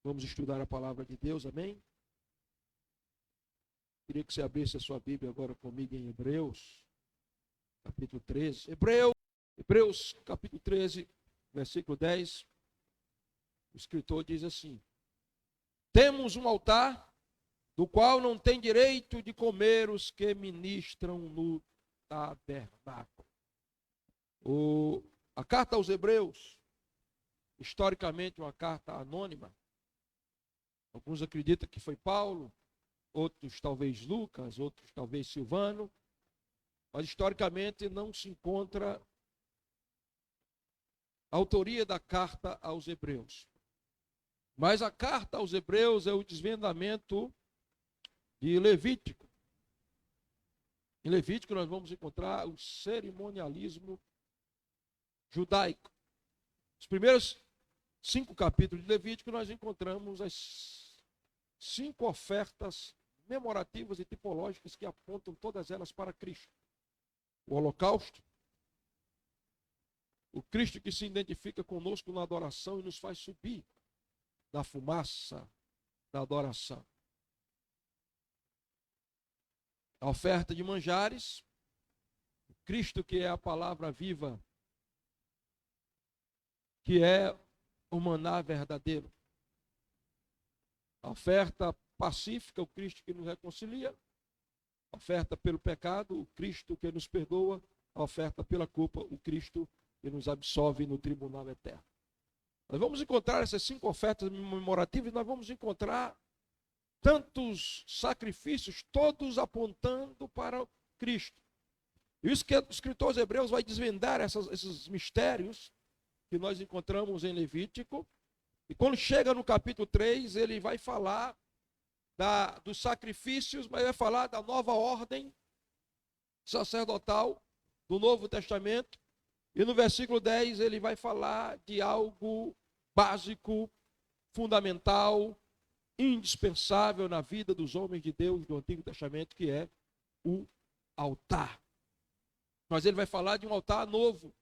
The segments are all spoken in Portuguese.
Vamos estudar a palavra de Deus, amém? Queria que você abrisse a sua Bíblia agora comigo em Hebreus, capítulo 13. Hebreus, capítulo 13, versículo 10. O escritor diz assim: temos um altar, do qual não tem direito de comer os que ministram no tabernáculo. A carta aos Hebreus, historicamente uma carta anônima. Alguns acreditam que foi Paulo, outros talvez Lucas, outros talvez Silvano, mas historicamente não se encontra a autoria da carta aos Hebreus. Mas a carta aos Hebreus é o desvendamento de Levítico. Em Levítico nós vamos encontrar o cerimonialismo judaico. Os primeiros 5 capítulos de Levítico nós encontramos as 5 ofertas memorativas e tipológicas que apontam todas elas para Cristo. O holocausto, o Cristo que se identifica conosco na adoração e nos faz subir da fumaça da adoração. A oferta de manjares, o Cristo que é a palavra viva, que é o maná verdadeiro. A oferta pacífica, o Cristo que nos reconcilia. A oferta pelo pecado, o Cristo que nos perdoa. A oferta pela culpa, o Cristo que nos absolve no tribunal eterno. Nós vamos encontrar essas 5 ofertas memorativas, nós vamos encontrar tantos sacrifícios, todos apontando para Cristo. E isso que o escritor aos Hebreus vai desvendar esses mistérios que nós encontramos em Levítico. E quando chega no capítulo 3, ele vai falar dos sacrifícios, mas vai falar da nova ordem sacerdotal do Novo Testamento. E no versículo 10 ele vai falar de algo básico, fundamental, indispensável na vida dos homens de Deus do Antigo Testamento, que é o altar. Mas ele vai falar de um altar novo,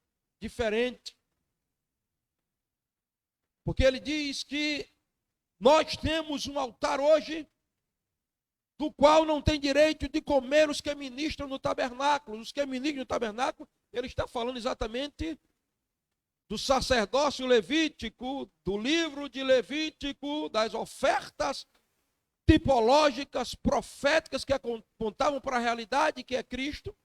diferente. Porque ele diz que nós temos um altar hoje, do qual não tem direito de comer os que ministram no tabernáculo. Os que ministram no tabernáculo, ele está falando exatamente do sacerdócio levítico, do livro de Levítico, das ofertas tipológicas, proféticas que apontavam para a realidade que é Cristo.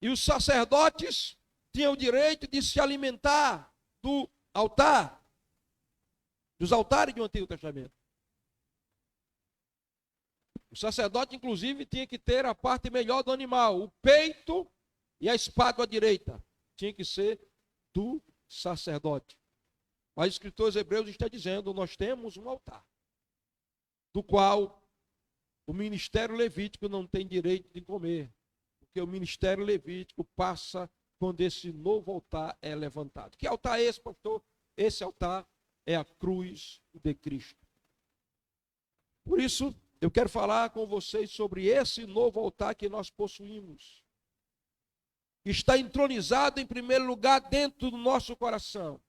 E os sacerdotes tinham o direito de se alimentar do altar, dos altares do Antigo Testamento. O sacerdote, inclusive, tinha que ter a parte melhor do animal, o peito e a espádua direita. Tinha que ser do sacerdote. Mas os escritores hebreus estão dizendo, nós temos um altar, do qual o ministério levítico não tem direito de comer, porque o ministério levítico passa quando esse novo altar é levantado. Que altar é esse, pastor? Esse altar é a cruz de Cristo. Por isso, eu quero falar com vocês sobre esse novo altar que nós possuímos. Está entronizado em primeiro lugar dentro do nosso coração.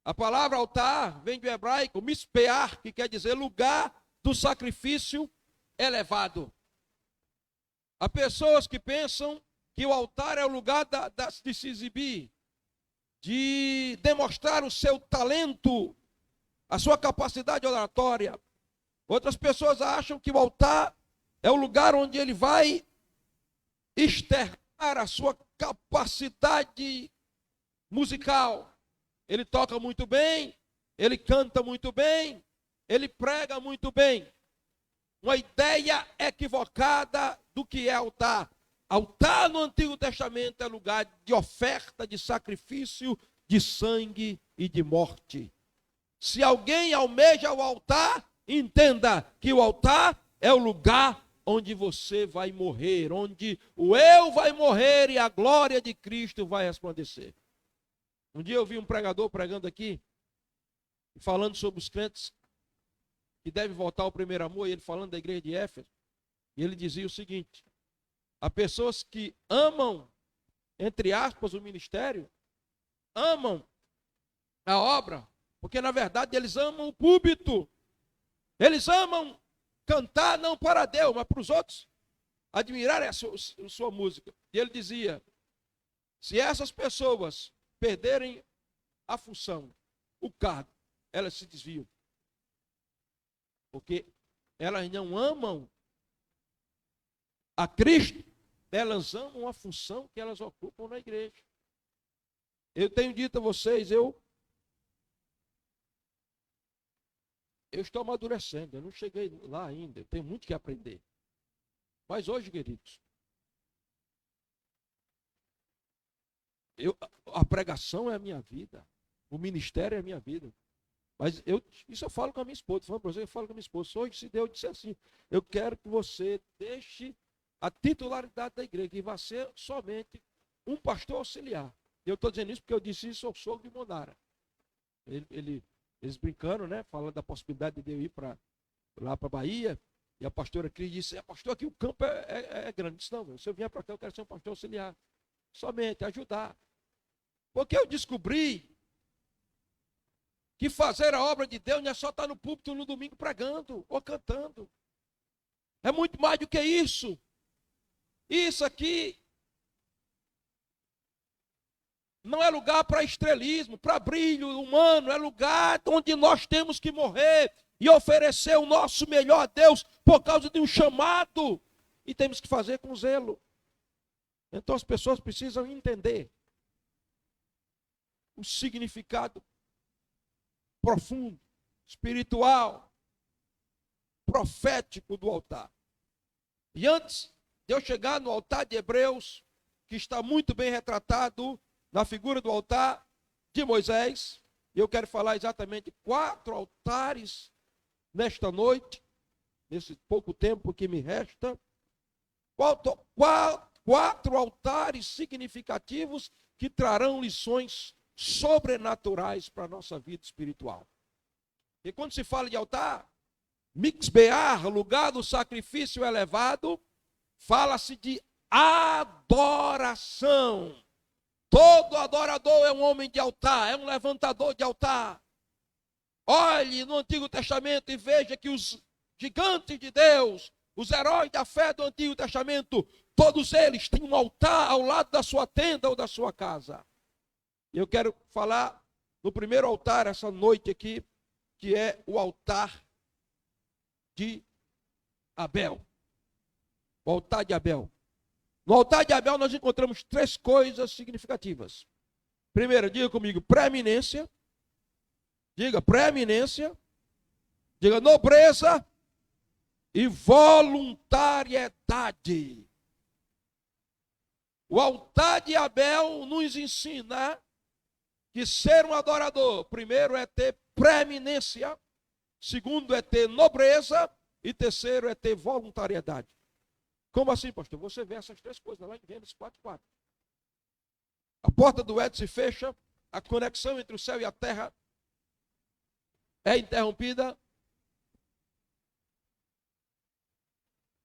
A palavra altar vem do hebraico, mispear, que quer dizer lugar do sacrifício elevado. Há pessoas que pensam que o altar é o lugar de se exibir, de demonstrar o seu talento, a sua capacidade oratória. Outras pessoas acham que o altar é o lugar onde ele vai externar a sua capacidade musical. Ele toca muito bem, ele canta muito bem, ele prega muito bem. Uma ideia equivocada do que é altar. Altar no Antigo Testamento é lugar de oferta, de sacrifício, de sangue e de morte. Se alguém almeja o altar, entenda que o altar é o lugar onde você vai morrer, onde o eu vai morrer e a glória de Cristo vai resplandecer. Um dia eu vi um pregador pregando aqui, falando sobre os crentes que devem voltar ao primeiro amor, e ele falando da igreja de Éfeso, e ele dizia o seguinte: há pessoas que amam, entre aspas, o ministério, amam a obra, Porque, na verdade, eles amam o púlpito. Eles amam cantar não para Deus, mas para os outros admirarem a sua música. E ele dizia, se essas pessoas perderem a função, o cargo, elas se desviam. Porque elas não amam a Cristo, elas amam a função que elas ocupam na igreja. Eu tenho dito a vocês, eu estou amadurecendo, eu não cheguei lá ainda, eu tenho muito que aprender. Mas hoje, queridos, a pregação é a minha vida, o ministério é a minha vida. Mas isso eu falo com a minha esposa, eu falo com a minha esposa. Hoje, se Deus disser assim, eu quero que você deixe a titularidade da igreja, que vai ser somente um pastor auxiliar. E eu estou dizendo isso porque eu disse isso ao sogro de Monara. Eles brincando, né? Falando da possibilidade de eu ir lá para a Bahia. E a pastora Cris disse, pastor, aqui o campo é grande. Eu disse, não, se eu vier para cá, eu quero ser um pastor auxiliar. Somente ajudar. Porque eu descobri que fazer a obra de Deus não é só estar no púlpito no domingo pregando ou cantando. É muito mais do que isso. Isso aqui não é lugar para estrelismo, para brilho humano, é lugar onde nós temos que morrer e oferecer o nosso melhor a Deus por causa de um chamado. E temos que fazer com zelo. Então as pessoas precisam entender o significado profundo, espiritual, profético do altar. E antes de eu chegar no altar de Hebreus, que está muito bem retratado na figura do altar de Moisés, eu quero falar exatamente 4 altares nesta noite, nesse pouco tempo que me resta. 4 altares significativos que trarão lições sobrenaturais para a nossa vida espiritual. E quando se fala de altar, mixbear, lugar do sacrifício elevado, fala-se de adoração. Todo adorador é um homem de altar, é um levantador de altar. Olhe no Antigo Testamento e veja que os gigantes de Deus, os heróis da fé do Antigo Testamento, todos eles tinham um altar ao lado da sua tenda ou da sua casa. Eu quero falar no primeiro altar essa noite aqui, que é o altar de Abel. O altar de Abel. No altar de Abel nós encontramos 3 coisas significativas. Primeiro, diga comigo, preeminência. Diga preeminência. Diga nobreza e voluntariedade. O altar de Abel nos ensina que ser um adorador, primeiro é ter preeminência, segundo é ter nobreza e terceiro é ter voluntariedade. Como assim, pastor? Você vê essas 3 coisas lá em Gênesis 4:4. A porta do Éden se fecha, a conexão entre o céu e a terra é interrompida.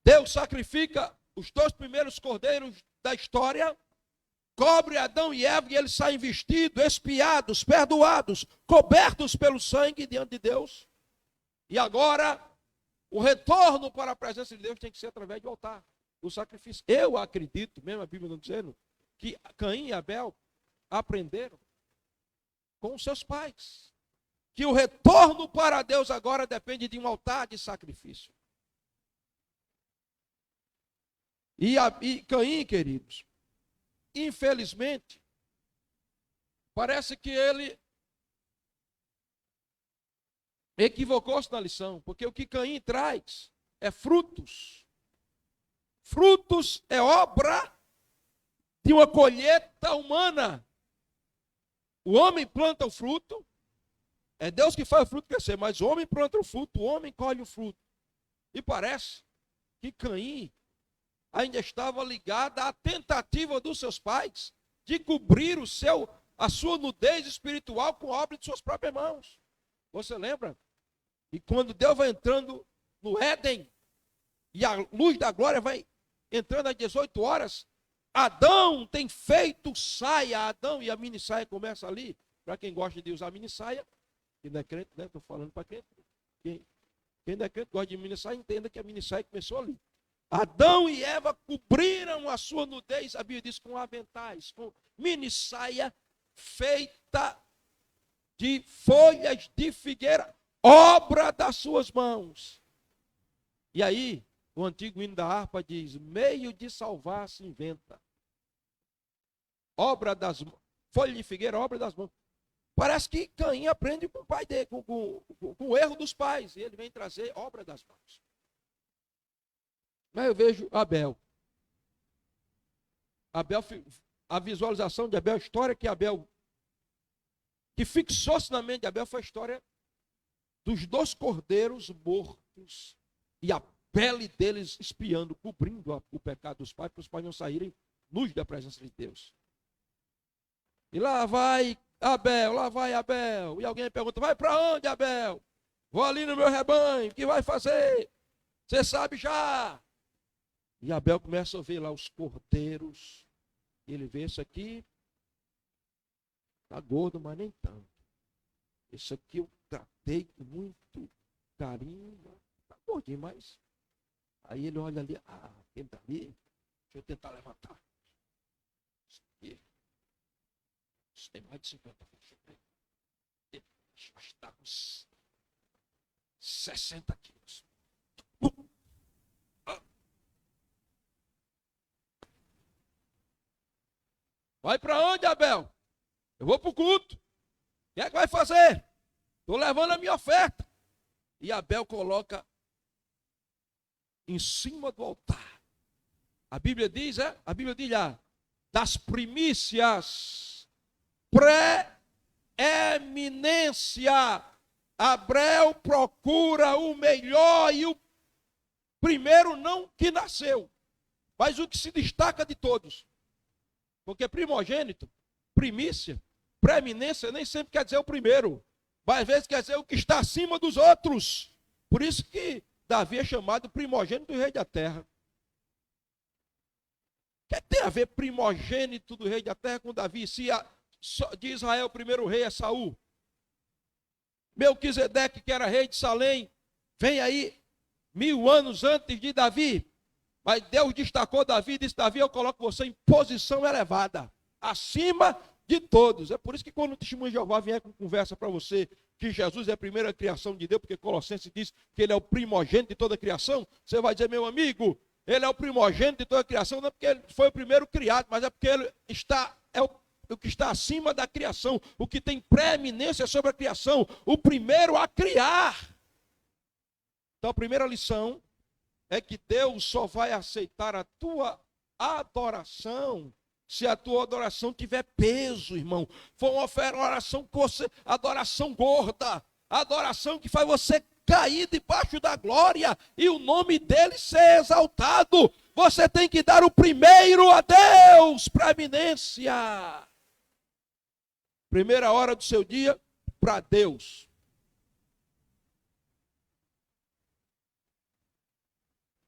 Deus sacrifica os 2 primeiros cordeiros da história, cobre Adão e Eva e eles saem vestidos, expiados, perdoados, cobertos pelo sangue diante de Deus. E agora, o retorno para a presença de Deus tem que ser através do altar, do sacrifício. Eu acredito, mesmo a Bíblia não dizendo, que Caim e Abel aprenderam com os seus pais. Que o retorno para Deus agora depende de um altar de sacrifício. E Caim, queridos, infelizmente, parece que ele equivocou-se na lição, porque o que Caim traz é frutos. Frutos é obra de uma colheita humana. O homem planta o fruto, é Deus que faz o fruto crescer, mas o homem planta o fruto, o homem colhe o fruto. E parece que Caim ainda estava ligado à tentativa dos seus pais de cobrir a sua nudez espiritual com a obra de suas próprias mãos. Você lembra? E quando Deus vai entrando no Éden, e a luz da glória vai entrando às 18 horas, Adão tem feito saia, Adão e a mini saia começa ali, para quem gosta de usar mini saia, Quem não é crente, né? Estou falando para crente. Quem não é crente gosta de minissaia, entenda que a minissaia começou ali. Adão e Eva cobriram a sua nudez, a Bíblia diz, com aventais, com minissaia feita de folhas de figueira, obra das suas mãos. E aí, o antigo hino da harpa diz, meio de salvar se inventa. Obra das mãos, folha de figueira, obra das mãos. Parece que Caim aprende com o pai dele, com o erro dos pais, e ele vem trazer obra das mãos. Mas eu vejo Abel. A visualização de Abel, a história que Abel, que fixou-se na mente de Abel, foi a história dos 2 cordeiros mortos e a pele deles espiando, cobrindo o pecado dos pais, para os pais não saírem nus da presença de Deus. E lá vai Abel. E alguém pergunta, vai para onde, Abel? Vou ali no meu rebanho, o que vai fazer? Você sabe já. E Abel começa a ver lá os cordeiros. Ele vê isso aqui, está gordo, mas nem tanto. Isso aqui eu tratei com muito carinho, está gordinho, mas... Aí ele olha ali, tenta ali, deixa eu tentar levantar. Isso aqui, isso tem mais de 50 quilos. Acho que está com 60 quilos. Vai para onde, Abel? Eu vou para o culto. O que é que vai fazer? Estou levando a minha oferta. E Abel coloca em cima do altar. A Bíblia diz lá, das primícias, preeminência. Abel procura o melhor e o primeiro não que nasceu, mas o que se destaca de todos. Porque primogênito, primícia, preeminência nem sempre quer dizer o primeiro, mas às vezes quer dizer o que está acima dos outros. Por isso que Davi é chamado primogênito do rei da terra. O que tem a ver primogênito do rei da terra com Davi? Se de Israel o primeiro rei é Saul. Melquisedeque, que era rei de Salém, vem aí 1000 anos antes de Davi. Mas Deus destacou Davi e disse, Davi, eu coloco você em posição elevada, acima de todos. É por isso que quando o testemunho de Jeová vier com conversa para você, que Jesus é a primeira criação de Deus, porque Colossenses diz que ele é o primogênito de toda a criação, você vai dizer, meu amigo, ele é o primogênito de toda a criação, não é porque ele foi o primeiro criado, mas é porque ele é o que está acima da criação, o que tem preeminência sobre a criação, o primeiro a criar. Então a primeira lição é que Deus só vai aceitar a tua adoração se a tua adoração tiver peso, irmão. For uma adoração gorda, adoração que faz você cair debaixo da glória e o nome dele ser exaltado. Você tem que dar o primeiro a Deus, preeminência. Primeira hora do seu dia para Deus.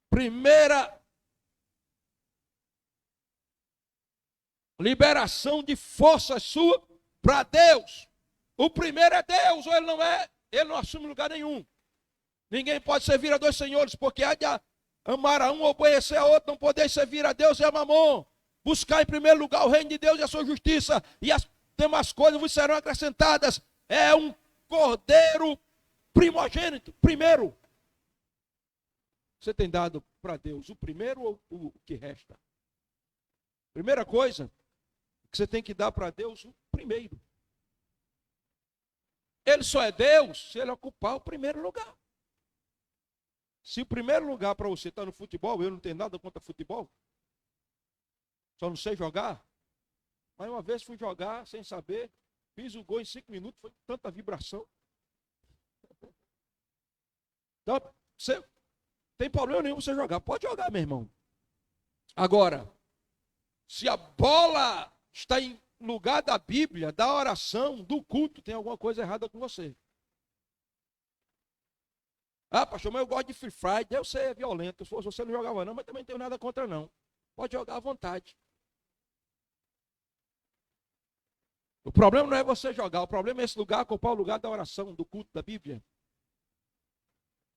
Primeira liberação de força sua para Deus. O primeiro é Deus, ou ele não é, ele não assume lugar nenhum. Ninguém pode servir a 2 senhores, porque há de amar a um ou obedecer a outro, não poder servir a Deus e a Mamon. Buscar em primeiro lugar o reino de Deus e a sua justiça, e as demais coisas vos serão acrescentadas. É um cordeiro primogênito, primeiro. Você tem dado para Deus o primeiro ou o que resta? Primeira coisa, que você tem que dar para Deus o primeiro. Ele só é Deus se ele ocupar o primeiro lugar. Se o primeiro lugar para você está no futebol, eu não tenho nada contra futebol, só não sei jogar. Mas uma vez fui jogar sem saber, fiz o gol em 5 minutos, foi tanta vibração. Então, você tem problema nenhum você jogar, pode jogar, meu irmão. Agora, se a bola está em lugar da Bíblia, da oração, do culto, tem alguma coisa errada com você. Ah, pastor, mas eu gosto de Free Fire, eu sei, é violento. Se fosse você não jogava não, mas também não tenho nada contra não. Pode jogar à vontade. O problema não é você jogar, o problema é esse lugar, ocupar o lugar da oração, do culto da Bíblia.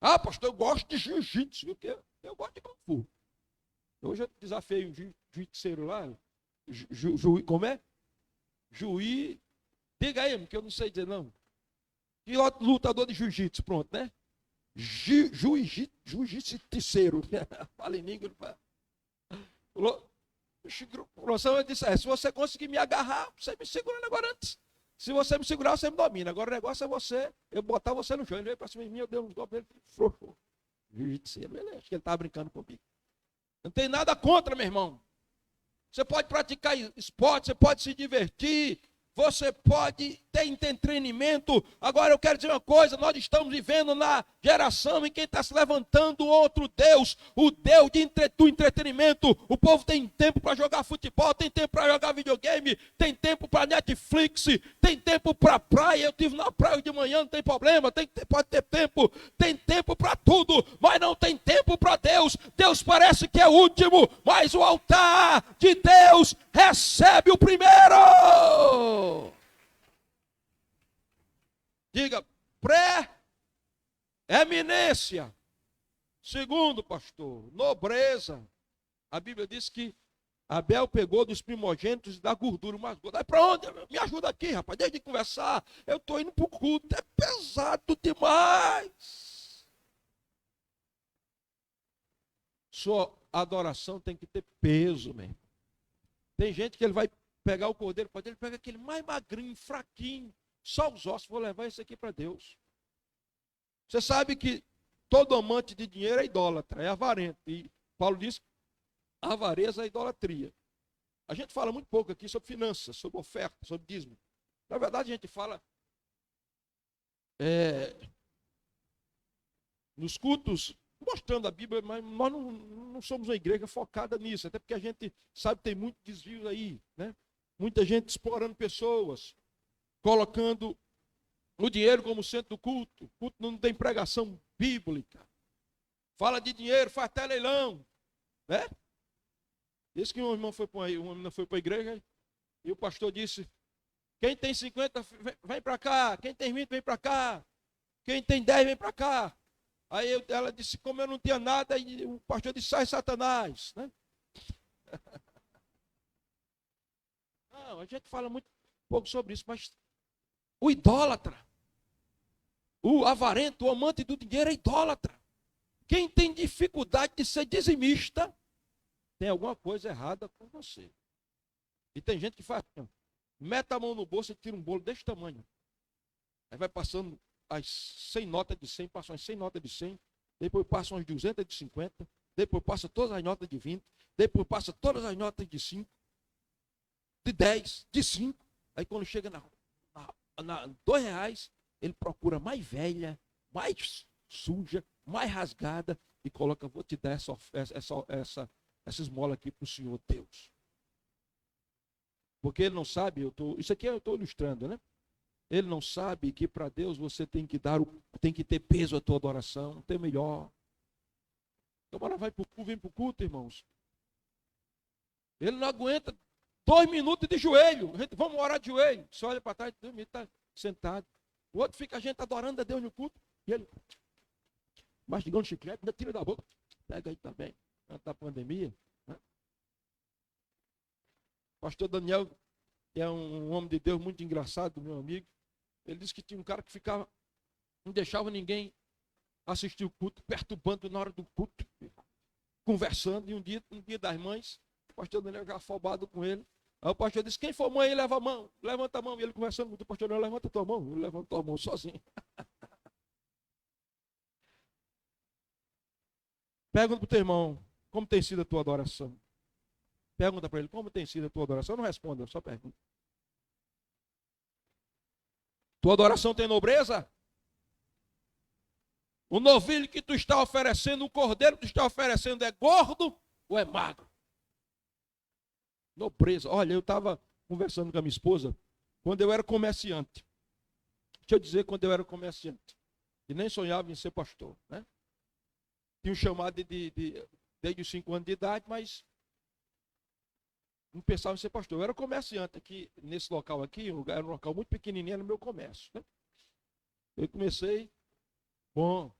Ah, pastor, eu gosto de jiu-jitsu, porque eu gosto de kung fu. Hoje eu desafiei um jiu-jitseiro lá, como é? Juiz, diga aí, porque eu não sei dizer não. Que lutador de jiu-jitsu, pronto, né? Jiu-jitseiro. Fala em língua. O professor disse, se você conseguir me agarrar, você me segurando agora antes. Se você me segurar, você me domina. Agora o negócio é eu botar você no chão. Ele veio para cima de mim, eu dei uns golpes, ele frouxou. Jiu-jitseiro, ele acho que ele estava brincando comigo. Não tem nada contra, meu irmão. Você pode praticar esporte, você pode se divertir, você pode ter entretenimento. Agora eu quero dizer uma coisa, nós estamos vivendo na geração em quem está se levantando outro Deus, o Deus do entretenimento. O povo tem tempo para jogar futebol, tem tempo para jogar videogame, tem tempo para Netflix, tem tempo para praia. Eu estive na praia de manhã, não tem problema, pode ter tempo, tem tempo para tudo, mas não tem tempo para Deus. Deus parece que é o último, mas o altar de Deus recebe o primeiro. Diga, pré-eminência. Segundo, pastor, nobreza. A Bíblia diz que Abel pegou dos primogênitos da gordura mais gorda. Para onde? Me ajuda aqui, rapaz. Deixa de conversar. Eu estou indo para o culto. É pesado demais. Sua adoração tem que ter peso, meu irmão. Tem gente que ele vai pegar o cordeiro, ele pega aquele mais magrinho, fraquinho, só os ossos, vou levar isso aqui para Deus. Você sabe que todo amante de dinheiro é idólatra, é avarento. E Paulo diz que a avareza é idolatria. A gente fala muito pouco aqui sobre finanças, sobre oferta, sobre dízimo. Na verdade, a gente fala nos cultos, mostrando a Bíblia, mas nós não somos uma igreja focada nisso, até porque a gente sabe que tem muito desvio aí, né? Muita gente explorando pessoas, colocando o dinheiro como centro do culto. O culto não tem pregação bíblica. Fala de dinheiro, faz até leilão, né? Diz que uma menina foi para a igreja e o pastor disse: quem tem 50 vem para cá, quem tem 20 vem para cá, quem tem 10 vem para cá. Aí ela disse, como eu não tinha nada, e o pastor disse, sai Satanás, né? Não, a gente fala muito pouco sobre isso, mas o idólatra, o avarento, o amante do dinheiro é idólatra. Quem tem dificuldade de ser dizimista, tem alguma coisa errada com você. E tem gente que faz, mete a mão no bolso e tira um bolo desse tamanho. Aí vai passando as 100 notas de 100, passam as 100 notas de 100, depois passam as 200 de 50, depois passa todas as notas de 20, depois passa todas as notas de 5, de 10, de 5. Aí quando chega na R$2, ele procura mais velha, mais suja, mais rasgada e coloca, vou te dar essa esmola aqui para o Senhor Deus. Porque ele não sabe, isso aqui eu estou ilustrando, né? Ele não sabe que para Deus você tem que ter peso a tua adoração, não tem melhor. Então, agora vem para o culto, irmãos. Ele não aguenta 2 minutos de joelho. Vamos orar de joelho. Você olha para trás, ele está sentado. O outro fica a gente adorando a Deus no culto. E ele, mastigando chiclete, ainda tira da boca. Pega aí também, antes da pandemia. Né? Pastor Daniel, que é um homem de Deus muito engraçado, meu amigo. Ele disse que tinha um cara que ficava, não deixava ninguém assistir o culto, perturbando na hora do culto, conversando. E um dia das mães, o pastor Daniel já afobado com ele. Aí o pastor disse, quem for mãe, leva a mão, levanta a mão. E ele conversando com o pastor Daniel, levanta a tua mão. Ele levantou a mão sozinho. Pergunta para o teu irmão, como tem sido a tua adoração? Pergunta para ele, como tem sido a tua adoração? Não responda, só pergunta. Tua adoração tem nobreza? O novilho que tu está oferecendo, o cordeiro que tu está oferecendo é gordo ou é magro? Nobreza. Olha, eu estava conversando com a minha esposa quando eu era comerciante. Deixa eu dizer, quando eu era comerciante. E nem sonhava em ser pastor, né? Tinha um chamado desde os 5 anos de idade, mas não pensava em ser pastor. Eu era comerciante aqui, nesse local aqui, era um local muito pequenininho, era no meu comércio. Né? Eu comecei, bom,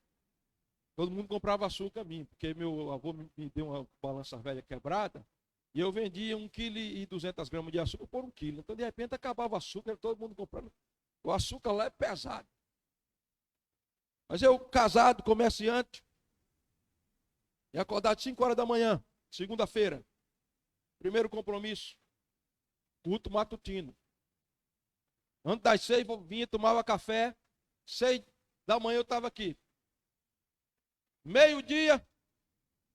todo mundo comprava açúcar a mim, porque meu avô me deu uma balança velha quebrada, e eu vendia 1,2 kg de açúcar por 1 quilo. Então, de repente, acabava o açúcar, todo mundo comprando. O açúcar lá é pesado. Mas eu, casado, comerciante, e acordado 5 horas da manhã, segunda-feira, primeiro compromisso, culto matutino. Antes das 6, vinha, tomava café, 6 da manhã eu estava aqui. Meio-dia,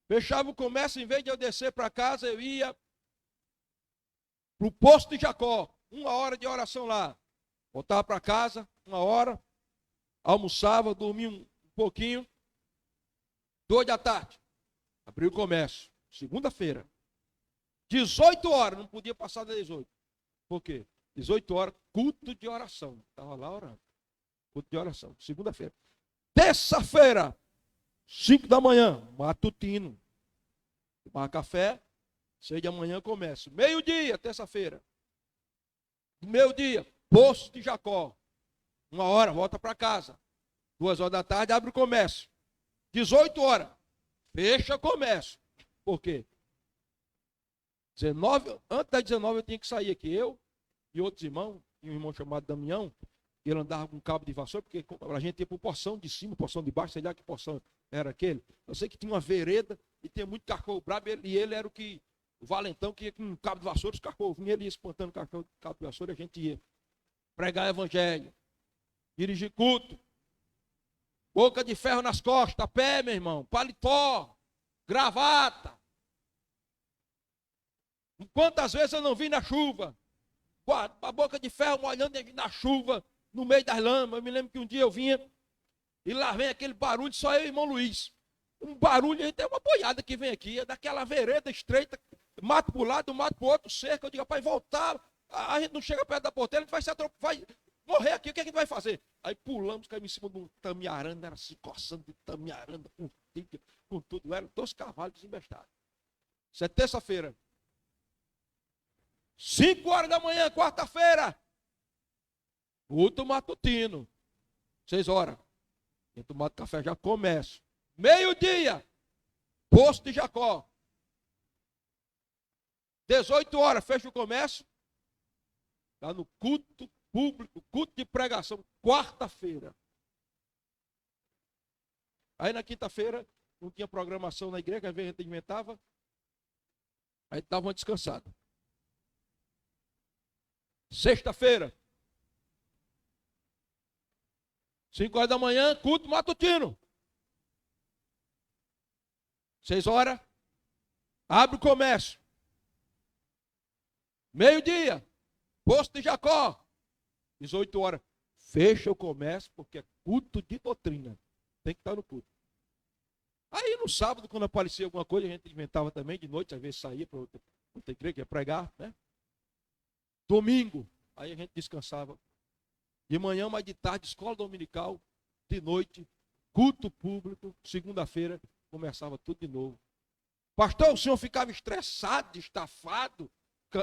fechava o comércio, em vez de eu descer para casa, eu ia para o posto de Jacó, 1 hora de oração lá. Voltava para casa, 1 hora, almoçava, dormia um pouquinho, 2 da tarde, abri o comércio, segunda-feira, 18 horas, não podia passar das 18. Por quê? 18 horas, culto de oração. Estava lá orando. Culto de oração, segunda-feira. Terça-feira, 5 da manhã, matutino. Tomar café, 6 da manhã começo. Meio-dia, terça-feira. Meio-dia, posto de Jacó. 1 hora, volta para casa. 2 horas da tarde, abre o comércio. 18 horas, fecha o comércio. Por quê? 19, antes das 19 eu tinha que sair aqui. Eu e outros irmãos, e um irmão chamado Damião, ele andava com um cabo de vassoura, porque a gente ia por porção de cima, porção de baixo, sei lá que porção era aquele. Eu sei que tinha uma vereda e tinha muito cachorro brabo, e ele era o valentão que ia com um cabo de vassoura, os cachorros vinham, ele ia espantando o cachorro com cabo de vassoura, e a gente ia pregar evangelho, dirigir culto, boca de ferro nas costas, pé, meu irmão, paletó, gravata. Quantas vezes eu não vi na chuva, a boca de ferro molhando na chuva, no meio das lamas. Eu me lembro que um dia eu vinha e lá vem aquele barulho, só eu e o irmão Luiz. Um barulho, a gente tem uma boiada que vem aqui, é daquela vereda estreita, mato para um lado, mato para o outro, cerca. Eu digo, rapaz, voltar, a gente não chega perto da porteira, a gente vai morrer aqui, o que a gente vai fazer? Aí pulamos, caímos em cima de um tamiaranda, era assim, coçando de tamiaranda, com tudo, eram 2 cavalos desembestados. Isso é terça-feira. 5 horas da manhã, quarta-feira, culto matutino, 6 horas, quem tomar café já começa. Meio-dia, posto de Jacó, 18 horas, fecha o comércio, está no culto público, culto de pregação, quarta-feira. Aí na quinta-feira, não tinha programação na igreja, às vezes a gente inventava, aí dava uma descansada. Sexta-feira, 5 horas da manhã, culto matutino. 6 horas, abre o comércio. Meio-dia, posto de Jacó. 18 horas, fecha o comércio, porque é culto de doutrina. Tem que estar no culto. Aí no sábado, quando aparecia alguma coisa, a gente inventava também, de noite, às vezes saía para outra igreja, ia pregar, né? Domingo, aí a gente descansava. De manhã, mas de tarde, escola dominical. De noite, culto público. Segunda-feira, começava tudo de novo. Pastor, o senhor ficava estressado, estafado.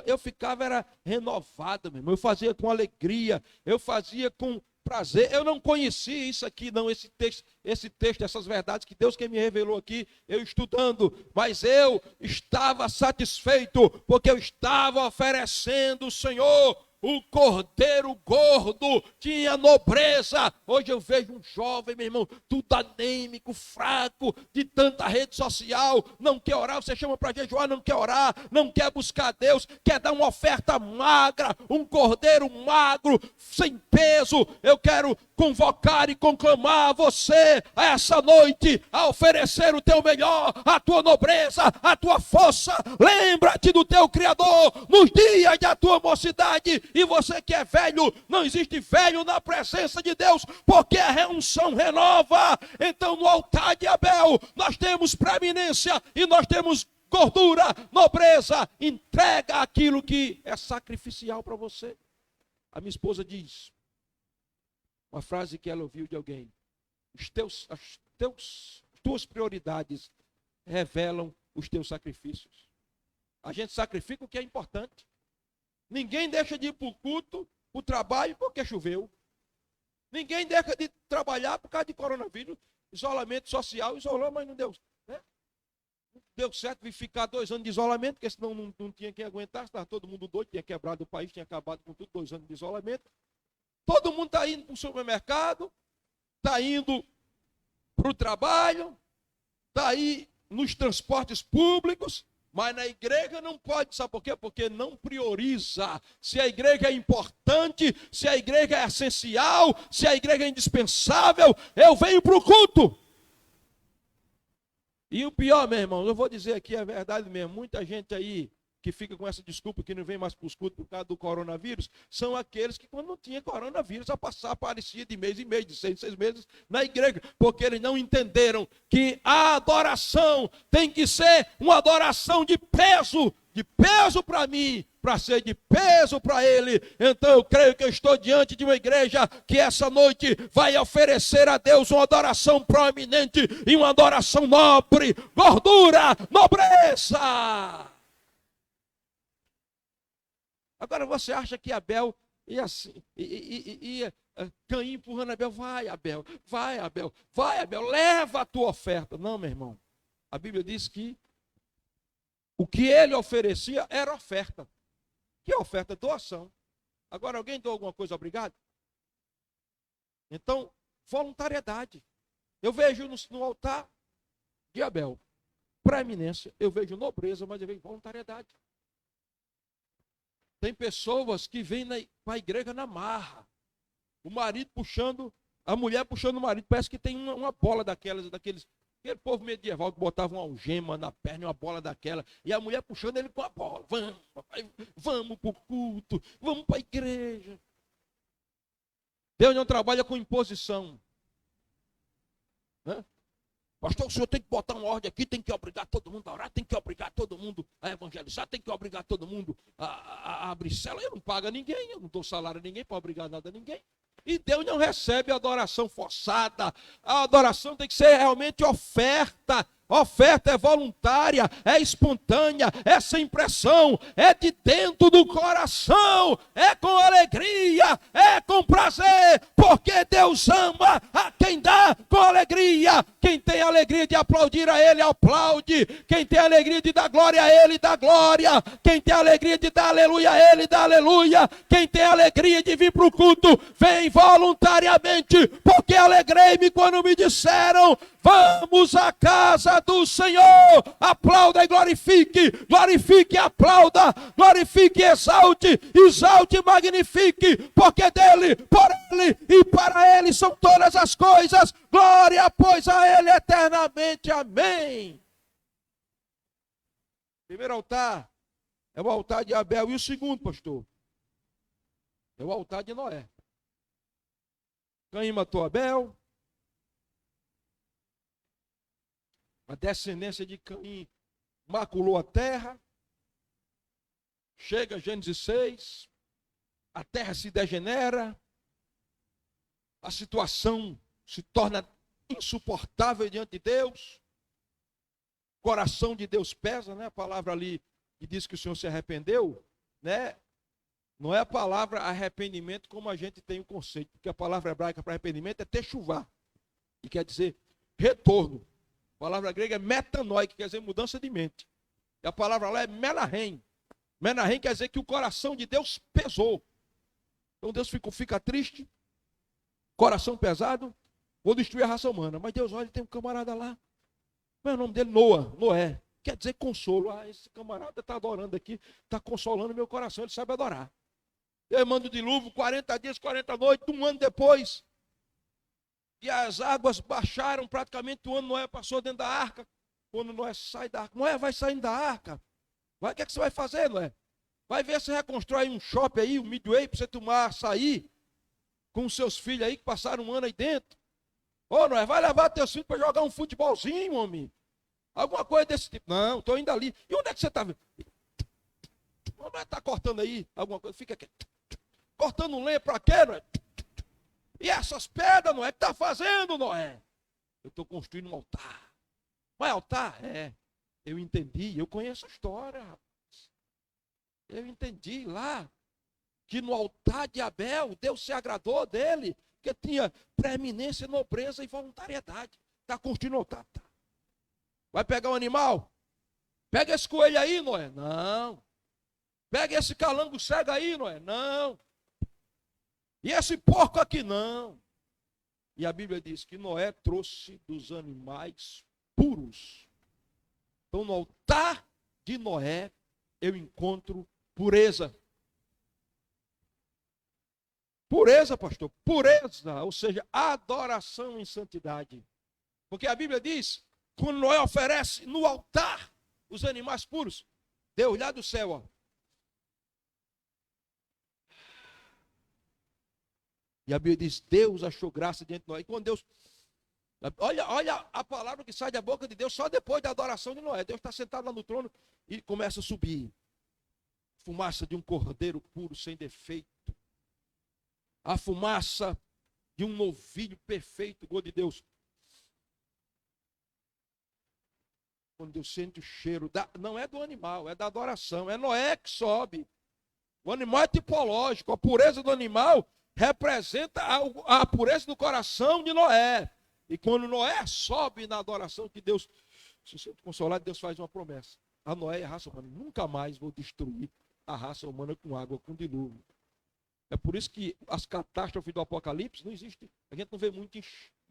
Eu ficava, era renovado, meu irmão. Eu fazia com alegria, eu fazia com prazer. Eu não conhecia isso aqui, não, esse texto, essas verdades que Deus que me revelou aqui, eu estudando, mas eu estava satisfeito, porque eu estava oferecendo o Senhor. O cordeiro gordo tinha nobreza. Hoje eu vejo um jovem, meu irmão, tudo anêmico, fraco, de tanta rede social, não quer orar. Você chama para jejuar, não quer orar, não quer buscar Deus, quer dar uma oferta magra, um cordeiro magro, sem peso. Eu quero convocar e conclamar você a essa noite a oferecer o teu melhor, a tua nobreza, a tua força. Lembra-te do teu Criador nos dias da tua mocidade. E você que é velho, não existe velho na presença de Deus, porque a unção renova. Então no altar de Abel nós temos preeminência e nós temos gordura, nobreza. Entrega aquilo que é sacrificial para você. A minha esposa diz uma frase que ela ouviu de alguém: as tuas prioridades revelam os teus sacrifícios. A gente sacrifica o que é importante. Ninguém deixa de ir para o culto, para o trabalho, porque choveu. Ninguém deixa de trabalhar por causa de coronavírus. Isolamento social, isolou, mas não deu, né? Não deu certo de ficar 2 anos de isolamento, porque senão não tinha quem aguentar, estava todo mundo doido, tinha quebrado o país, tinha acabado com tudo, 2 anos de isolamento. Todo mundo está indo para o supermercado, está indo para o trabalho, está aí nos transportes públicos, mas na igreja não pode, sabe por quê? Porque não prioriza. Se a igreja é importante, se a igreja é essencial, se a igreja é indispensável, eu venho para o culto. E o pior, meu irmão, eu vou dizer aqui a verdade mesmo, muita gente aí que fica com essa desculpa que não vem mais para os cultos por causa do coronavírus, são aqueles que quando não tinha coronavírus, aparecia de mês em mês, de 6 em 6 meses na igreja, porque eles não entenderam que a adoração tem que ser uma adoração de peso para mim, para ser de peso para ele. Então eu creio que eu estou diante de uma igreja que essa noite vai oferecer a Deus uma adoração proeminente e uma adoração nobre, gordura, nobreza. Agora você acha que Abel ia assim, Caim empurrando Abel, vai Abel, leva a tua oferta. Não, meu irmão, a Bíblia diz que o que ele oferecia era oferta. Que oferta? Doação. Agora alguém deu alguma coisa, obrigado? Então, voluntariedade. Eu vejo no altar de Abel preeminência, eu vejo nobreza, mas eu vejo voluntariedade. Tem pessoas que vêm para a igreja na marra. O marido puxando, a mulher puxando o marido. Parece que tem uma bola daqueles. Aquele povo medieval que botava uma algema na perna e uma bola daquela. E a mulher puxando ele com a bola. Vamos para o culto, vamos para a igreja. Deus não trabalha com imposição. Né? Pastor, o senhor tem que botar uma ordem aqui, tem que obrigar todo mundo a orar, tem que obrigar todo mundo a evangelizar, tem que obrigar todo mundo a abrir célula. Eu não pago a ninguém, eu não dou salário a ninguém para obrigar nada a ninguém. E Deus não recebe a adoração forçada. A adoração tem que ser realmente oferta. Oferta é voluntária, é espontânea, é sem pressão, é de dentro do coração, é com alegria, é com prazer, porque Deus ama a quem dá com alegria. Quem tem alegria de aplaudir a Ele, aplaude. Quem tem alegria de dar glória a Ele, dá glória. Quem tem alegria de dar aleluia a Ele, dá aleluia. Quem tem alegria de vir para o culto, vem voluntariamente, porque alegrei-me quando me disseram: vamos à casa do Senhor. Aplauda e glorifique, glorifique e aplauda, glorifique e exalte, exalte e magnifique, porque dele, por ele e para ele são todas as coisas. Glória, pois, a ele eternamente. Amém. Primeiro altar é o altar de Abel. E o segundo, pastor, é o altar de Noé. Caim matou Abel. A descendência de Caim maculou a terra. Chega Gênesis 6, a terra se degenera, a situação se torna insuportável diante de Deus, o coração de Deus pesa, né? A palavra ali que diz que o Senhor se arrependeu, né? Não é a palavra arrependimento como a gente tem o conceito, porque a palavra hebraica para arrependimento é techuvá, e quer dizer retorno. A palavra grega é metanoi, que quer dizer mudança de mente. E a palavra lá é menahem. Menahem quer dizer que o coração de Deus pesou. Então Deus fica triste, coração pesado, vou destruir a raça humana. Mas Deus, olha, tem um camarada lá. Qual é o nome dele? Noé. Quer dizer consolo. Ah, esse camarada está adorando aqui, está consolando meu coração, ele sabe adorar. Eu mando o dilúvio, 40 dias, 40 noites, um ano depois. E as águas baixaram praticamente o ano. Noé passou dentro da arca. Quando Noé sai da arca, Noé vai saindo da arca. O que é que você vai fazer, Noé? Vai ver se reconstrói um shopping aí, um midway, para você tomar açaí com os seus filhos aí que passaram um ano aí dentro. Ô, Noé, vai levar teus filhos para jogar um futebolzinho, homem. Alguma coisa desse tipo. Não, estou indo ali. E onde é que você está? O Noé está cortando aí alguma coisa. Fica aqui. Cortando lenha para quê, Noé? E essas pedras, Noé, o que está fazendo, Noé? Eu estou construindo um altar. Mas altar? É. Eu entendi, eu conheço a história, rapaz. Eu entendi lá que no altar de Abel, Deus se agradou dele, que tinha preeminência, nobreza e voluntariedade. Está curtindo o altar? Tá. Vai pegar um animal? Pega esse coelho aí, Noé. Não. Pega esse calango cego aí, Noé. Não. E esse porco aqui, não. E a Bíblia diz que Noé trouxe dos animais puros. Então, no altar de Noé, eu encontro pureza. Pureza, pastor. Pureza, ou seja, adoração em santidade. Porque a Bíblia diz, quando Noé oferece no altar os animais puros, Deus lá do céu, ó. E a Bíblia diz, Deus achou graça diante de Noé. E quando Deus... Olha a palavra que sai da boca de Deus só depois da adoração de Noé. Deus está sentado lá no trono e começa a subir. Fumaça de um cordeiro puro, sem defeito. A fumaça de um novilho perfeito, igual de Deus. Quando Deus sente o cheiro, não é do animal, é da adoração. É Noé que sobe. O animal é tipológico. A pureza do animal representa a pureza do coração de Noé. E quando Noé sobe na adoração que Deus se sente consolado, Deus faz uma promessa. A Noé e a raça humana, nunca mais vou destruir a raça humana com água, com dilúvio. É por isso que as catástrofes do Apocalipse não existem. A gente não vê muito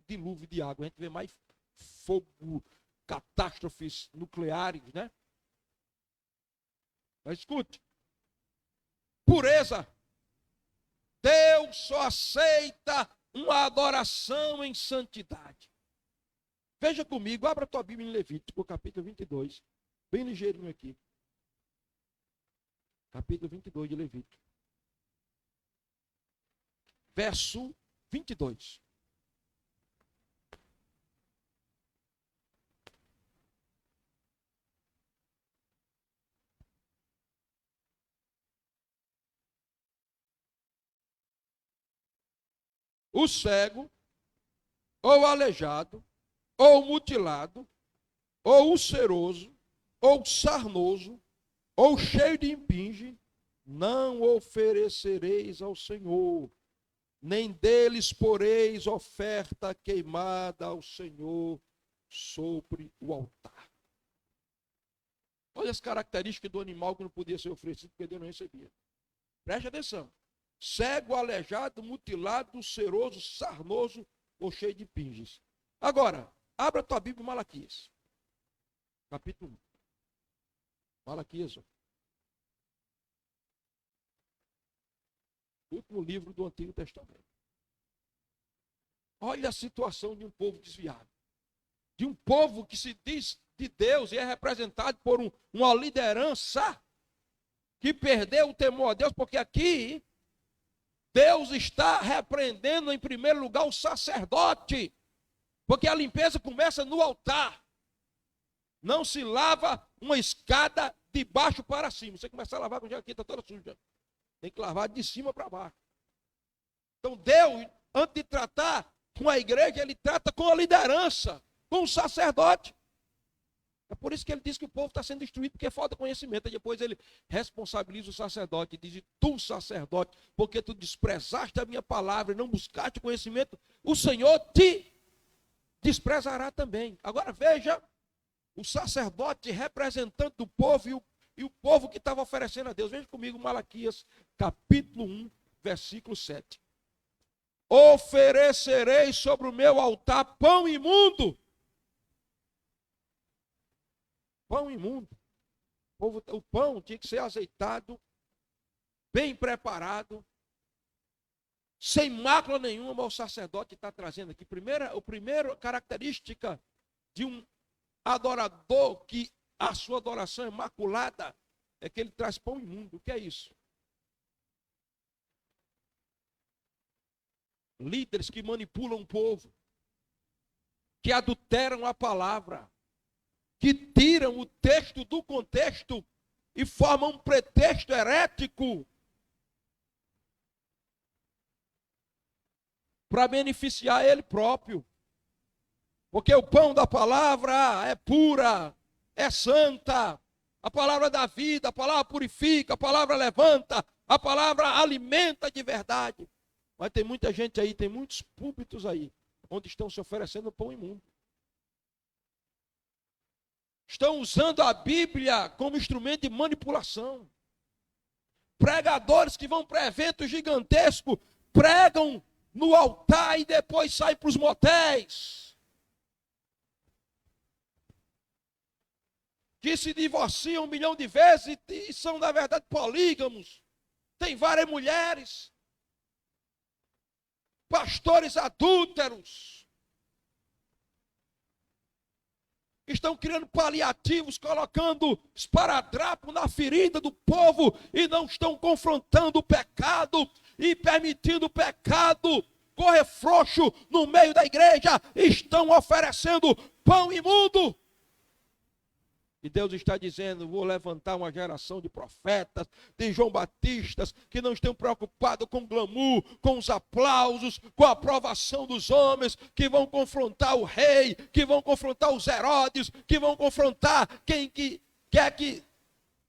dilúvio de água, a gente vê mais fogo, catástrofes nucleares, né? Mas escute, pureza. Deus só aceita uma adoração em santidade. Veja comigo, abra a tua Bíblia em Levítico, capítulo 22. Bem ligeirinho aqui. Capítulo 22 de Levítico. Verso 22. O cego, ou o aleijado, ou o mutilado, ou o ulceroso, ou o sarnoso, ou cheio de impinge, não oferecereis ao Senhor, nem deles poreis oferta queimada ao Senhor sobre o altar. Olha as características do animal que não podia ser oferecido, porque Deus não recebia. Preste atenção. Cego, aleijado, mutilado, ulceroso, sarnoso ou cheio de pinges. Agora, abra a tua Bíblia em Malaquias. Capítulo 1. Malaquias, ó. Último livro do Antigo Testamento. Olha a situação de um povo desviado. De um povo que se diz de Deus e é representado por uma liderança que perdeu o temor a Deus, porque aqui Deus está repreendendo em primeiro lugar o sacerdote, porque a limpeza começa no altar. Não se lava uma escada de baixo para cima. Você começa a lavar com a jaqueta toda suja. Tem que lavar de cima para baixo. Então Deus, antes de tratar com a igreja, ele trata com a liderança, com o sacerdote. É por isso que ele diz que o povo está sendo destruído, porque falta conhecimento. E depois ele responsabiliza o sacerdote e diz: tu, sacerdote, porque tu desprezaste a minha palavra e não buscaste conhecimento, o Senhor te desprezará também. Agora veja o sacerdote representante do povo e o povo que estava oferecendo a Deus. Veja comigo Malaquias, capítulo 1, versículo 7. Oferecerei sobre o meu altar pão imundo. Pão imundo. O pão tinha que ser azeitado, bem preparado, sem mácula nenhuma. O sacerdote está trazendo aqui. A primeira característica de um adorador que a sua adoração é maculada é que ele traz pão imundo. O que é isso? Líderes que manipulam o povo, que adulteram a palavra, que tiram o texto do contexto e formam um pretexto herético para beneficiar ele próprio. Porque o pão da palavra é pura, é santa, A palavra dá vida, a palavra purifica, a palavra levanta, a palavra alimenta de verdade. Mas tem muita gente aí, tem muitos púlpitos aí, onde estão se oferecendo pão imundo. Estão usando a Bíblia como instrumento de manipulação. Pregadores que vão para eventos gigantescos, pregam no altar e depois saem para os motéis. Que se divorciam 1 milhão de vezes e são, na verdade, polígamos. Tem várias mulheres. Pastores adúlteros. Estão criando paliativos, colocando esparadrapo na ferida do povo e não estão confrontando o pecado e permitindo o pecado correr frouxo no meio da igreja. Estão oferecendo pão imundo. E Deus está dizendo, vou levantar uma geração de profetas, de João Batistas, que não estão preocupados com o glamour, com os aplausos, com a aprovação dos homens, que vão confrontar o rei, que vão confrontar os Herodes, que vão confrontar quem quer que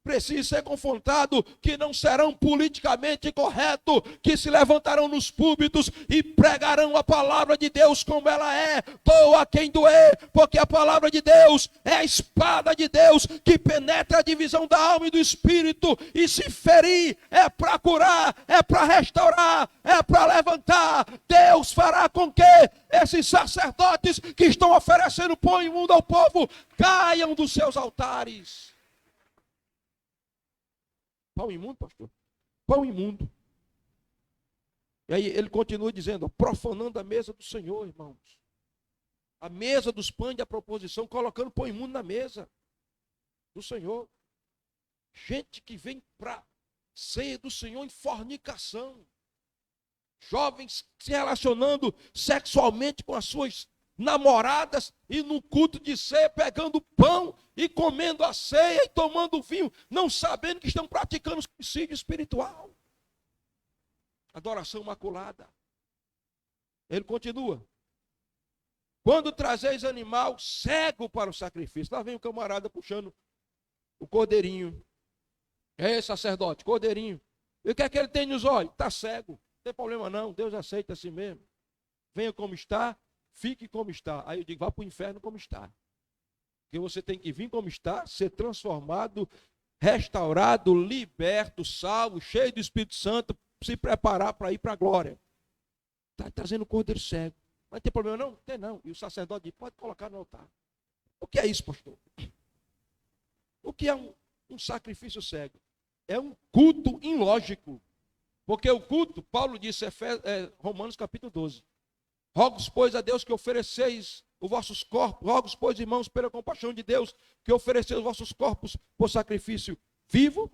precisa ser confrontado, que não serão politicamente corretos, que se levantarão nos púlpitos e pregarão a palavra de Deus como ela é, doa quem doer, porque a palavra de Deus é a espada de Deus, que penetra a divisão da alma e do espírito, e se ferir é para curar, é para restaurar, é para levantar. Deus fará com que esses sacerdotes que estão oferecendo pão imundo ao povo, caiam dos seus altares. Pão imundo, pastor? Pão imundo. E aí ele continua dizendo, profanando a mesa do Senhor, irmãos. A mesa dos pães de proposição, colocando pão imundo na mesa do Senhor. Gente que vem para ceia do Senhor em fornicação. Jovens se relacionando sexualmente com as suas namoradas e no culto de ceia pegando pão e comendo a ceia e tomando vinho, não sabendo que estão praticando suicídio espiritual. Adoração maculada. Ele continua. Quando trazeis animal cego para o sacrifício, lá vem o camarada puxando o cordeirinho. É sacerdote, cordeirinho. E o que é que ele tem nos olhos? Está cego. Não tem problema não, Deus aceita assim mesmo. Venha como está. Fique como está. Aí eu digo, vá para o inferno como está. Porque você tem que vir como está, ser transformado, restaurado, liberto, salvo, cheio do Espírito Santo, se preparar para ir para a glória. Está trazendo o cordeiro cego. Mas tem problema não? Tem não. E o sacerdote diz, pode colocar no altar. O que é isso, pastor? O que é um sacrifício cego? É um culto ilógico. Porque o culto, Paulo disse, Romanos capítulo 12. Rogos, pois, a Deus que ofereceis os vossos corpos, rogos, pois, irmãos, pela compaixão de Deus, que ofereceis os vossos corpos por sacrifício vivo,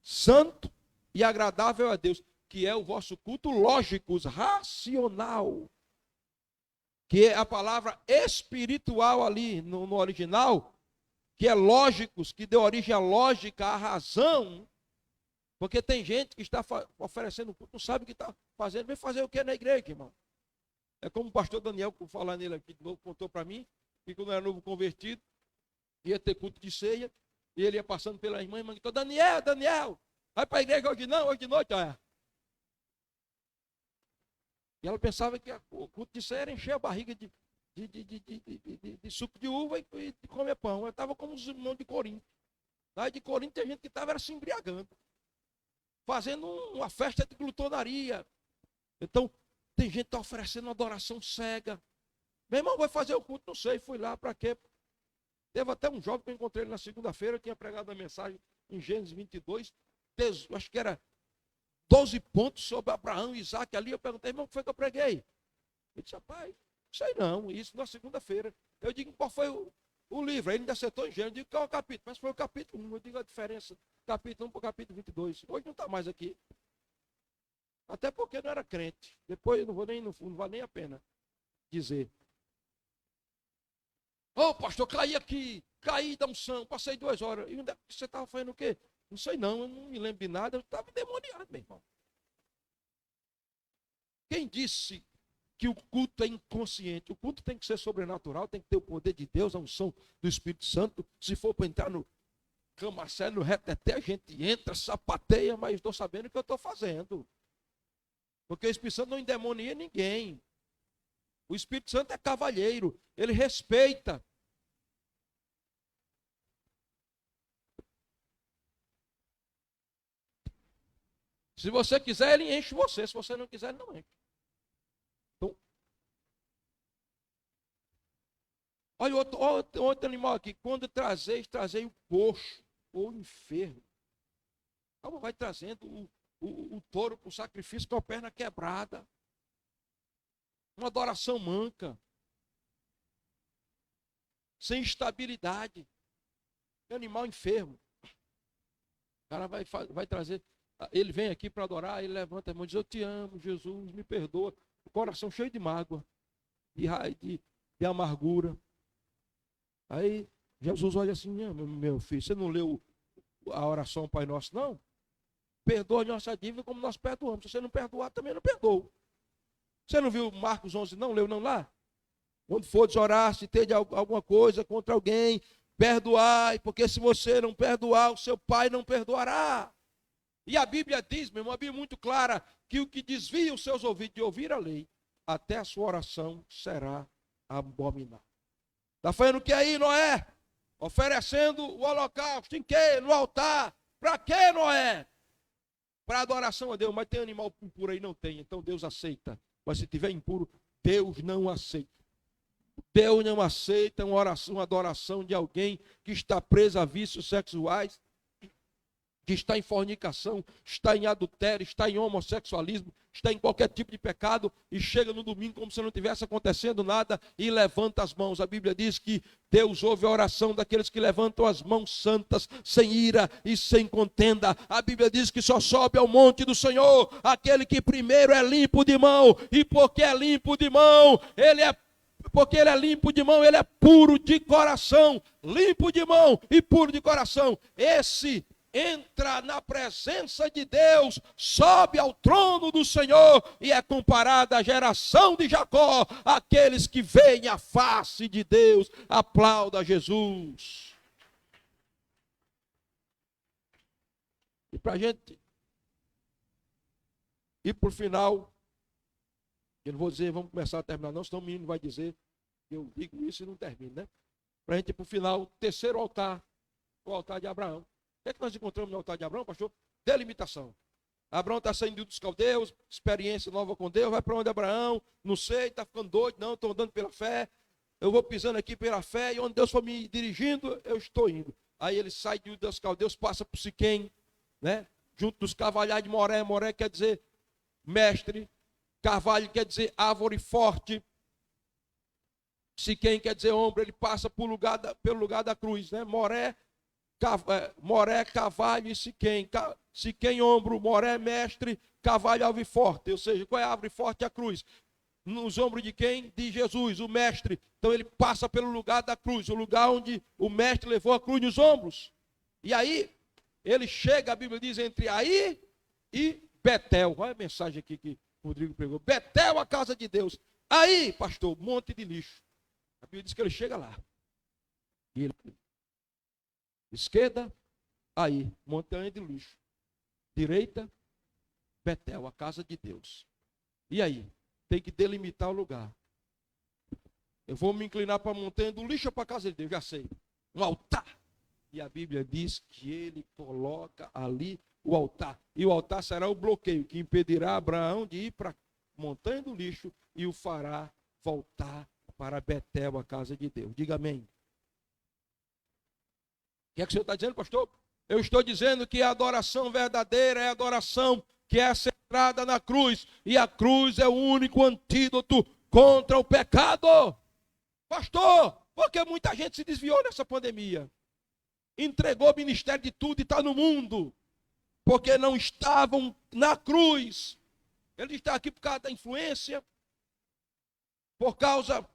santo e agradável a Deus, que é o vosso culto lógico, racional, que é a palavra espiritual ali no original, que é lógicos, que deu origem à lógica, à razão, porque tem gente que está oferecendo culto, não sabe o que está fazendo, vem fazer o que na igreja, irmão? É como o pastor Daniel, falar nele aqui de novo, contou para mim, que quando era novo convertido, ia ter culto de ceia, e ele ia passando pela irmã, e gritou, Daniel, vai para a igreja hoje não, hoje de noite, olha. E ela pensava que o culto de ceia era encher a barriga de suco de uva e de comer pão. Eu estava como os irmãos de Corinto. Lá de Corinto tem gente que estava se embriagando, fazendo uma festa de glutonaria. Então, tem gente que está oferecendo uma adoração cega. Meu irmão, vai fazer o culto? Não sei, fui lá, para quê? Teve até um jovem que eu encontrei na segunda-feira, eu tinha pregado a mensagem em Gênesis 22, acho que era 12 pontos sobre Abraão e Isaac ali. Eu perguntei, irmão, o que foi que eu preguei? Ele disse, rapaz, não sei não, isso na segunda-feira. Eu digo, qual foi o livro? Aí ele ainda acertou em Gênesis, eu digo, qual é o capítulo? Mas foi o capítulo 1, eu digo a diferença, capítulo 1 para o capítulo 22. Hoje não está mais aqui. Até porque não era crente. Depois não vale nem a pena dizer. Ô, pastor, caí da unção, passei 2 horas. E você estava fazendo o quê? Não sei não, eu não me lembro de nada, eu estava endemoniado, meu irmão. Quem disse que o culto é inconsciente? O culto tem que ser sobrenatural, tem que ter o poder de Deus, a unção do Espírito Santo. Se for para entrar camacé no reteté, a gente entra, sapateia, mas estou sabendo o que eu estou fazendo. Porque o Espírito Santo não endemonia ninguém. O Espírito Santo é cavalheiro, ele respeita. Se você quiser, ele enche você. Se você não quiser, ele não enche. Então, olha outro animal aqui. Quando trazei o coxo ou o enfermo. Como vai trazendo o touro para o sacrifício com a perna quebrada. Uma adoração manca. Sem estabilidade. Animal enfermo. O cara vai trazer. Ele vem aqui para adorar, ele levanta a mão e diz: eu te amo, Jesus, me perdoa. O coração cheio de mágoa, de amargura. Aí Jesus olha assim: meu filho, você não leu a oração Pai Nosso, não? Perdoa a nossa dívida como nós perdoamos. Se você não perdoar, também não perdoa. Você não viu Marcos 11, não? Leu não lá? Quando for orar, se tem alguma coisa contra alguém, perdoai, porque se você não perdoar, o seu Pai não perdoará. E a Bíblia diz, meu irmão, a Bíblia é muito clara, que o que desvia os seus ouvidos de ouvir a lei, até a sua oração será abominável. Está fazendo o que aí, Noé? Oferecendo o holocausto, em quê? No altar. Para quê, Noé? Para adoração a Deus. Mas tem animal impuro aí? Não tem. Então Deus aceita. Mas se tiver impuro, Deus não aceita. Deus não aceita uma oração, uma adoração de alguém que está preso a vícios sexuais, que está em fornicação, está em adultério, está em homossexualismo, está em qualquer tipo de pecado e chega no domingo como se não tivesse acontecendo nada e levanta as mãos. A Bíblia diz que Deus ouve a oração daqueles que levantam as mãos santas, sem ira e sem contenda. A Bíblia diz que só sobe ao monte do Senhor aquele que primeiro é limpo de mão, e porque é limpo de mão, porque ele é limpo de mão, ele é puro de coração, limpo de mão e puro de coração. Esse entra na presença de Deus, sobe ao trono do Senhor e é comparado à geração de Jacó, aqueles que veem a face de Deus. Aplauda Jesus. E para a gente ir para o final, eu não vou dizer, vamos começar a terminar não, senão o menino vai dizer que eu digo isso e não termino, né? Para a gente ir para o final, terceiro altar, o altar de Abraão. O que é que nós encontramos no altar de Abraão, pastor? Delimitação. Abraão está saindo dos caldeus, experiência nova com Deus, vai para onde Abraão? Não sei, está ficando doido, não, estou andando pela fé, eu vou pisando aqui pela fé, e onde Deus for me dirigindo, eu estou indo. Aí ele sai dos caldeus, passa por Siquém, né? Junto dos carvalhais de Moré. Moré quer dizer mestre, carvalho quer dizer árvore forte, Siquém quer dizer ombro. Ele passa pelo lugar da cruz, né? Moré, carvalho e Siquém. Siquém, ombro, Moré, mestre, carvalho, árvore forte. Ou seja, qual é a árvore forte? A cruz. Nos ombros de quem? De Jesus, o mestre. Então ele passa pelo lugar da cruz, o lugar onde o mestre levou a cruz nos ombros. E aí, ele chega, a Bíblia diz, entre aí e Betel. Olha a mensagem aqui que o Rodrigo pregou. Betel, a casa de Deus. Aí, pastor, monte de lixo. A Bíblia diz que ele chega lá. E ele... Esquerda, aí, montanha de lixo. Direita, Betel, a casa de Deus. E aí? Tem que delimitar o lugar. Eu vou me inclinar para a montanha do lixo ou para a casa de Deus? Já sei. Um altar. E a Bíblia diz que ele coloca ali o altar. E o altar será o bloqueio que impedirá Abraão de ir para a montanha do lixo e o fará voltar para Betel, a casa de Deus. Diga amém. O que é que o senhor está dizendo, pastor? Eu estou dizendo que a adoração verdadeira é a adoração que é centrada na cruz. E a cruz é o único antídoto contra o pecado. Pastor, porque muita gente se desviou nessa pandemia. Entregou o ministério de tudo e está no mundo. Porque não estavam na cruz. Ele está aqui por causa da influência. Por causa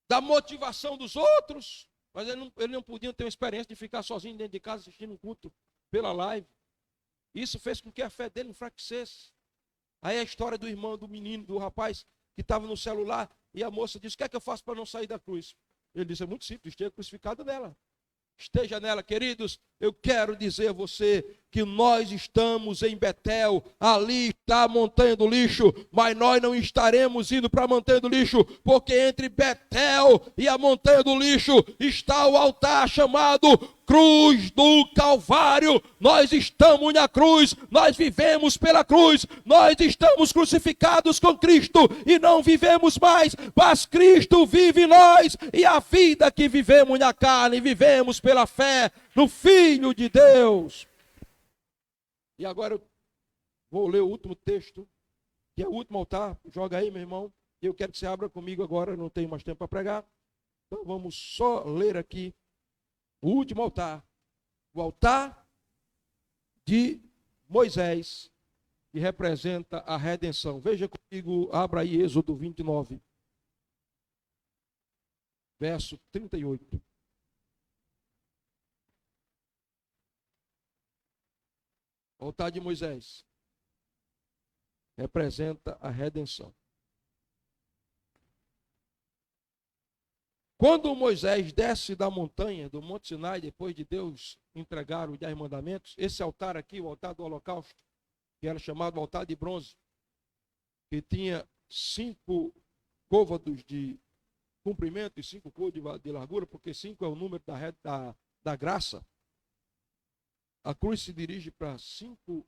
da motivação dos outros, mas ele não podia ter uma experiência de ficar sozinho dentro de casa assistindo um culto pela live. Isso fez com que a fé dele enfraquecesse. Aí a história do irmão, do menino, do rapaz que estava no celular, e a moça disse: o que é que eu faço para não sair da cruz? Ele disse, é muito simples, esteja crucificado nela. Esteja nela, queridos. Eu quero dizer a você que nós estamos em Betel, ali está a montanha do lixo, mas nós não estaremos indo para a montanha do lixo, porque entre Betel e a montanha do lixo está o altar chamado Cruz do Calvário. Nós estamos na cruz, nós vivemos pela cruz, nós estamos crucificados com Cristo e não vivemos mais, mas Cristo vive em nós, e a vida que vivemos na carne, vivemos pela fé no Filho de Deus. E agora eu vou ler o último texto, que é o último altar. Joga aí, meu irmão. Eu quero que você abra comigo agora, não tenho mais tempo para pregar. Então vamos só ler aqui o último altar. O altar de Moisés, que representa a redenção. Veja comigo, abra aí Êxodo 29, verso 38. O altar de Moisés representa a redenção. Quando Moisés desce da montanha, do Monte Sinai, depois de Deus entregar os 10 mandamentos, esse altar aqui, o altar do holocausto, que era chamado altar de bronze, que tinha 5 côvados de comprimento e 5 côvados de largura, porque 5 é o número da graça. A cruz se dirige para 5,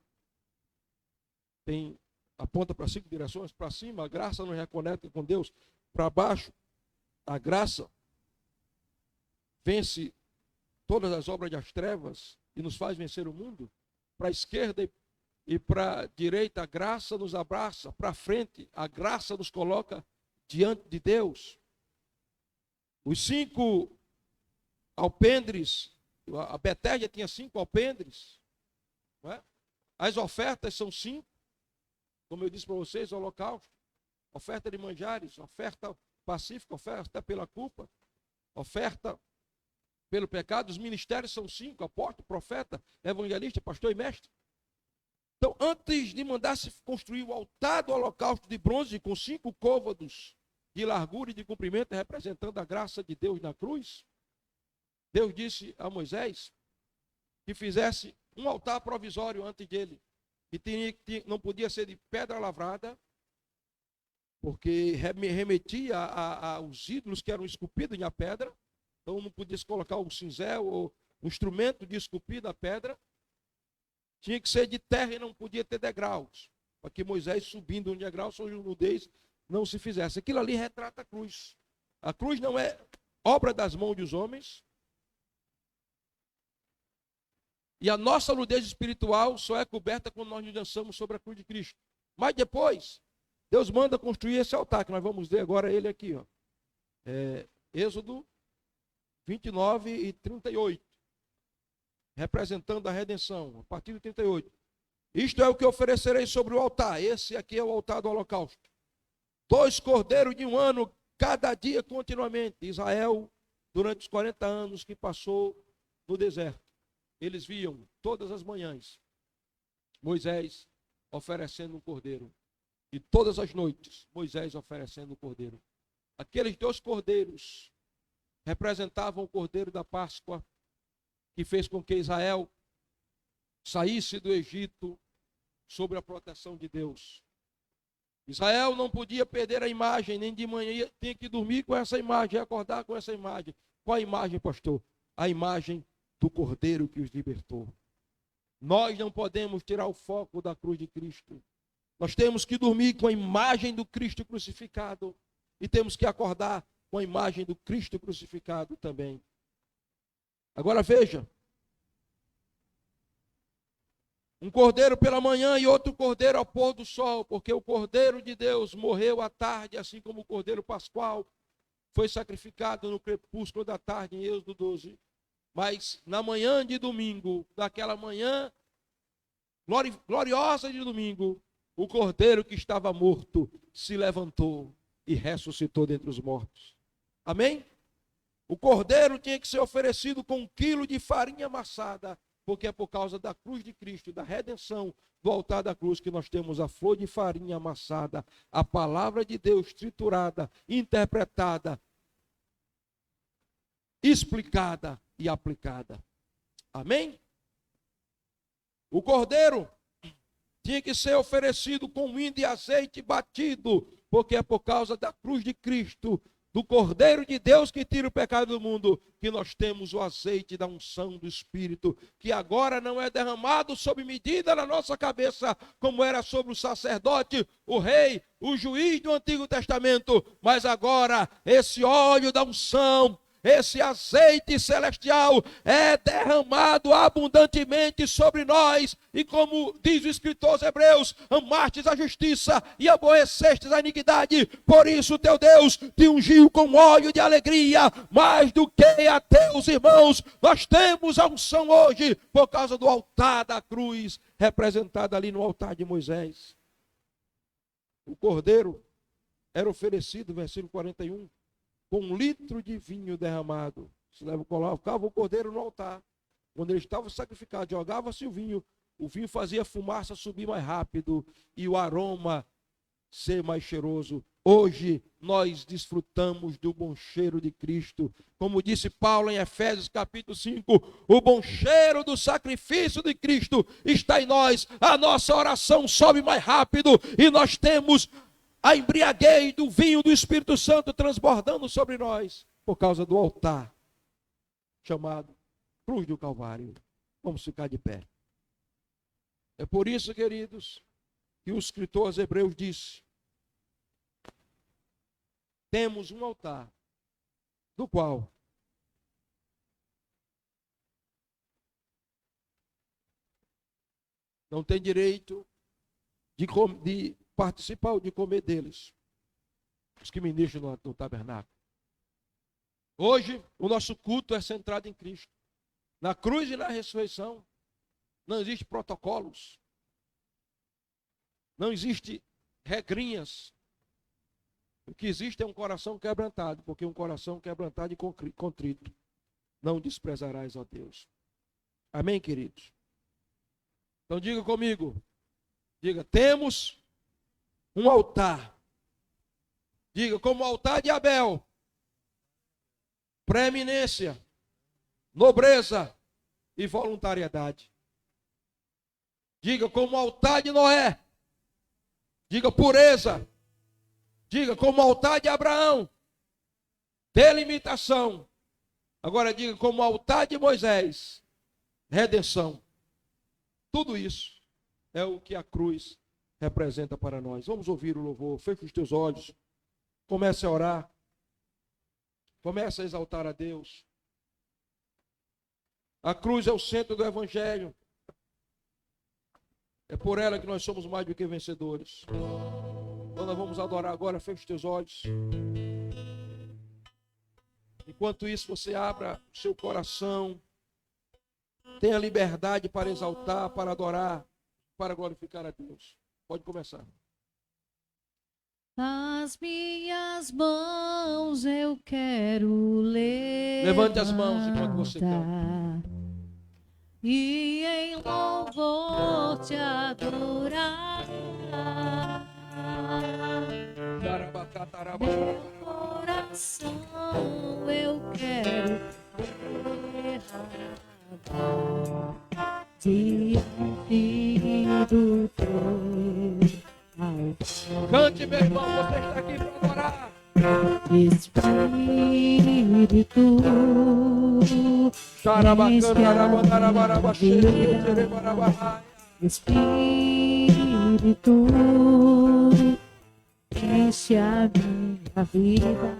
aponta para 5 direções. Para cima, a graça nos reconecta com Deus. Para baixo, a graça vence todas as obras das trevas e nos faz vencer o mundo. Para a esquerda e para a direita, a graça nos abraça. Para a frente, a graça nos coloca diante de Deus. Os 5 alpendres, a Betesda tinha 5 alpendres, não é? As ofertas são 5, como eu disse para vocês, o holocausto, oferta de manjares, oferta pacífica, oferta pela culpa, oferta pelo pecado. Os ministérios são 5, apóstolo, profeta, evangelista, pastor e mestre. Então, antes de mandar-se construir o altar do holocausto de bronze com 5 côvados de largura e de comprimento, representando a graça de Deus na cruz, Deus disse a Moisés que fizesse um altar provisório antes dele, que não podia ser de pedra lavrada, porque remetia aos ídolos que eram esculpidos na pedra. Então não podia se colocar um cinzel ou um instrumento de esculpir na pedra. Tinha que ser de terra e não podia ter degraus, para que Moisés, subindo um degrau, sua nudez não se fizesse. Aquilo ali retrata a cruz. A cruz não é obra das mãos dos homens. E a nossa nudez espiritual só é coberta quando nós nos lançamos sobre a cruz de Cristo. Mas depois, Deus manda construir esse altar, que nós vamos ver agora ele aqui. Ó. Êxodo 29 e 38. Representando a redenção, a partir do 38. Isto é o que oferecerei sobre o altar. Esse aqui é o altar do holocausto. 2 cordeiros de 1 ano, cada dia continuamente. Israel, durante os 40 anos que passou no deserto, eles viam todas as manhãs Moisés oferecendo um cordeiro. E todas as noites, Moisés oferecendo um cordeiro. Aqueles 2 cordeiros representavam o cordeiro da Páscoa, que fez com que Israel saísse do Egito sob a proteção de Deus. Israel não podia perder a imagem, nem de manhã tinha que dormir com essa imagem, acordar com essa imagem. Qual a imagem, pastor? A imagem do cordeiro que os libertou. Nós não podemos tirar o foco da cruz de Cristo. Nós temos que dormir com a imagem do Cristo crucificado e temos que acordar com a imagem do Cristo crucificado também. Agora veja, um cordeiro pela manhã e outro cordeiro ao pôr do sol, porque o cordeiro de Deus morreu à tarde, assim como o cordeiro pascual foi sacrificado no crepúsculo da tarde, em Êxodo 12. Mas na manhã de domingo, daquela manhã gloriosa de domingo, o cordeiro que estava morto se levantou e ressuscitou dentre os mortos. Amém? O cordeiro tinha que ser oferecido com 1 quilo de farinha amassada, porque é por causa da cruz de Cristo, da redenção, do altar da cruz, que nós temos a flor de farinha amassada, a palavra de Deus triturada, interpretada, explicada e aplicada. Amém? O cordeiro tinha que ser oferecido com vinho e azeite batido, porque é por causa da cruz de Cristo, do Cordeiro de Deus que tira o pecado do mundo, que nós temos o azeite da unção do Espírito, que agora não é derramado sob medida na nossa cabeça, como era sobre o sacerdote, o rei, o juiz do Antigo Testamento, mas agora esse óleo da unção, esse azeite celestial é derramado abundantemente sobre nós. E como diz o escritor aos Hebreus, amastes a justiça e aborrecestes a iniquidade. Por isso teu Deus te ungiu com óleo de alegria, mais do que a teus irmãos. Nós temos a unção hoje por causa do altar da cruz, representada ali no altar de Moisés. O cordeiro era oferecido, versículo 41, com 1 litro de vinho derramado. Se colocava o cordeiro no altar. Quando ele estava sacrificado, jogava-se o vinho fazia a fumaça subir mais rápido e o aroma ser mais cheiroso. Hoje nós desfrutamos do bom cheiro de Cristo. Como disse Paulo em Efésios capítulo 5, o bom cheiro do sacrifício de Cristo está em nós. A nossa oração sobe mais rápido e nós temos a embriaguez do vinho do Espírito Santo transbordando sobre nós, por causa do altar, chamado Cruz do Calvário. Vamos ficar de pé. É por isso, queridos, que o escritor aos Hebreus disse, temos um altar, do qual não tem direito de participar ou de comer deles, os que ministram no tabernáculo. Hoje, o nosso culto é centrado em Cristo. Na cruz e na ressurreição, não existe protocolos, não existe regrinhas. O que existe é um coração quebrantado, porque um coração quebrantado e contrito não desprezarás, ó Deus. Amém, queridos? Então diga comigo, diga, temos um altar. Diga, como o altar de Abel, preeminência, nobreza e voluntariedade. Diga, como o altar de Noé. Diga, pureza. Diga, como o altar de Abraão, delimitação. Agora diga, como o altar de Moisés, redenção. Tudo isso é o que a cruz representa para nós. Vamos ouvir o louvor. Feche os teus olhos. Comece a orar. Comece a exaltar a Deus. A cruz é o centro do Evangelho. É por ela que nós somos mais do que vencedores. Então nós vamos adorar agora. Feche os teus olhos. Enquanto isso, você abra o seu coração. Tenha liberdade para exaltar, para adorar, para glorificar a Deus. Pode começar. Nas minhas mãos eu quero levantar. Levante as mãos enquanto você canta. E em louvor te adorar. Meu coração eu quero derramar diante do teu altar. Cante, meu irmão, você está aqui para adorar. Espírito, Espírito, enche a minha vida,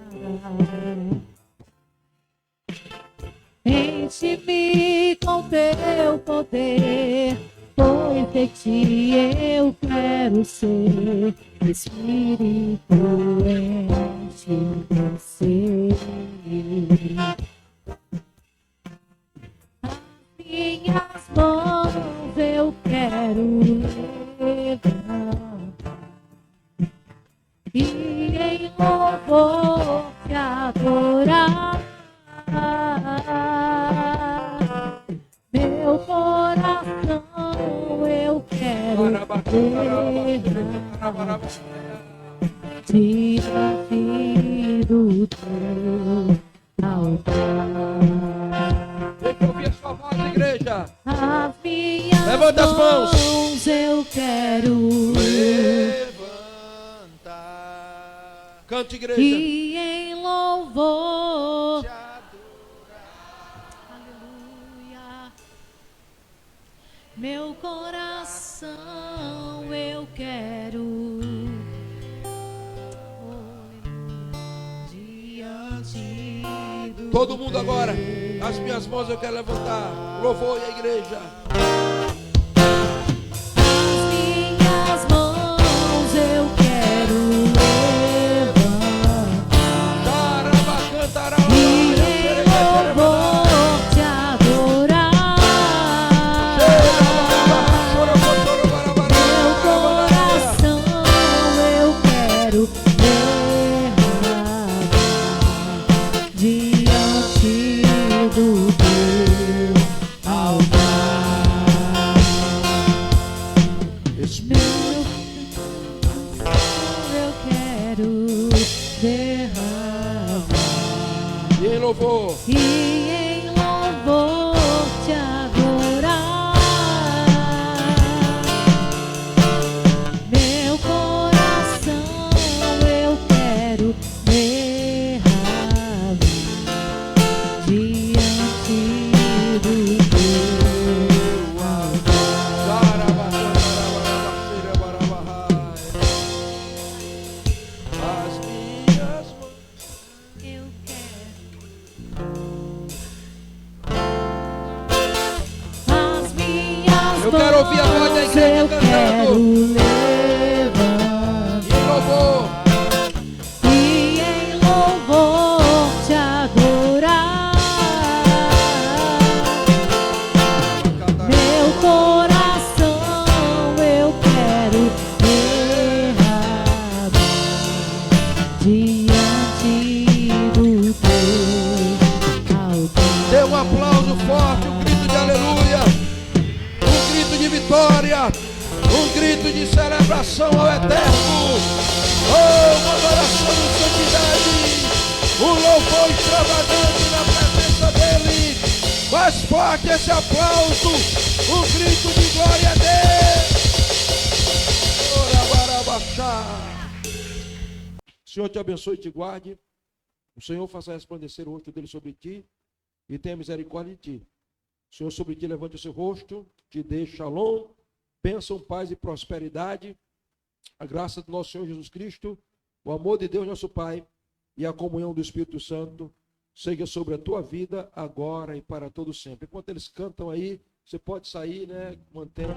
enche-me com teu poder, pois de ti eu quero ser. Espírito, enche você. As minhas mãos eu quero levantar e em louvor te adorar. Meu coração eu quero derramar diante do teu altar. Cante, igreja. e em louvor. Aleluia. Meu coração eu quero. Diante do Todo mundo agora. As minhas mãos eu quero levantar. Louvor e a igreja. As minhas mãos eu quero levantar e em louvor te adorar. Meu coração eu quero derramar diante do teu altar. Meu coração eu quero derramar E em louvor. e em louvor te adorar. Meu coração eu quero derramar diante do teu altar. As minhas mãos. Eu quero. As minhas Eu quero ouvir a voz da igreja eu cantando. quero E levantar em louvor. e em louvor te adorar. Meu coração eu quero derramar diante do teu altar. Dê um aplauso forte, um grito de aleluia, um grito de vitória, um grito de celebração ao eterno. Oh, uma adoração de santidade, um louvor extravagante na presença dele. Mais forte esse aplauso, um grito de glória a Deus. Ora, barabaxá. O Senhor te abençoe e te guarde. O Senhor faça resplandecer o rosto dele sobre ti e tenha misericórdia de ti. O Senhor sobre ti levante o seu rosto, te dê shalom, bênção, paz e prosperidade. A graça do nosso Senhor Jesus Cristo, o amor de Deus nosso Pai e a comunhão do Espírito Santo seja sobre a tua vida agora e para todo sempre. Enquanto eles cantam aí, você pode sair, né, mantendo